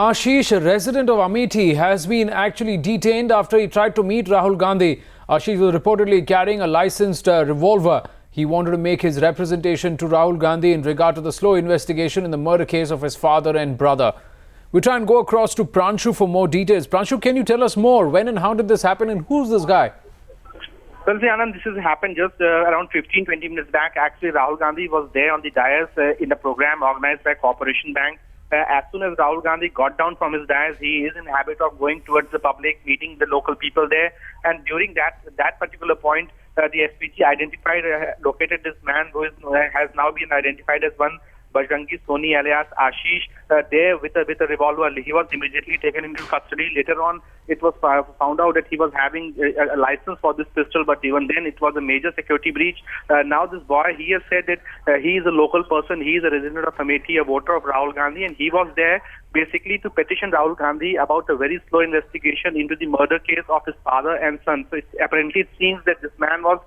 Ashish, a resident of Amethi, has been actually detained after he tried to meet Rahul Gandhi. Ashish was reportedly carrying a licensed revolver. He wanted to make his representation to Rahul Gandhi in regard to the slow investigation in the murder case of his father and brother. We try and go across to Pranshu for more details. Pranshu, can you tell us more? When and how did this happen and who's this guy? Well, Anand, this has happened just around 15-20 minutes back. Actually, Rahul Gandhi was there on the dais in a program organized by Corporation Bank. As soon as Rahul Gandhi got down from his dais, he is in the habit of going towards the public, meeting the local people there. And during that particular point, the SPG identified, located this man who has now been identified as one Bajrangi Soni alias Ashish, there with a revolver. He was immediately taken into custody. Later on, it was found out that he was having a license for this pistol, but even then it was a major security breach. Now this boy, he has said that he is a local person, he is a resident of Amethi, a voter of Rahul Gandhi, and he was there basically to petition Rahul Gandhi about a very slow investigation into the murder case of his father and son. So apparently it seems that this man was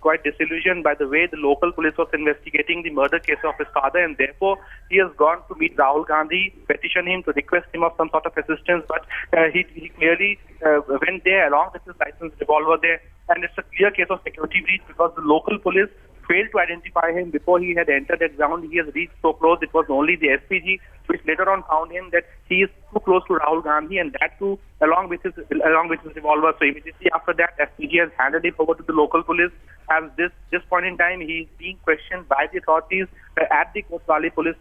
quite disillusioned by the way the local police was investigating the murder case of his father, and therefore he has gone to meet Rahul Gandhi, petition him to request him of some sort of assistance, but he clearly went there along with his licensed revolver there, and it's a clear case of security breach because the local police failed to identify him before he had entered that ground. He has reached so close. It was only the SPG which later on found him that he is too close to Rahul Gandhi, and that too along with his revolver. So immediately after that, SPG has handed him over to the local police. At this point in time, he is being questioned by the authorities at the Kotwali police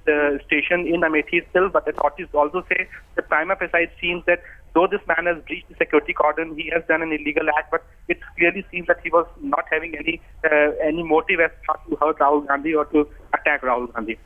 station in Amethi still. But the authorities also say the prima facie seems that though this man has breached the security cordon, he has done an illegal act, but it clearly seems that he was not having any motive as to hurt Rahul Gandhi or to attack Rahul Gandhi.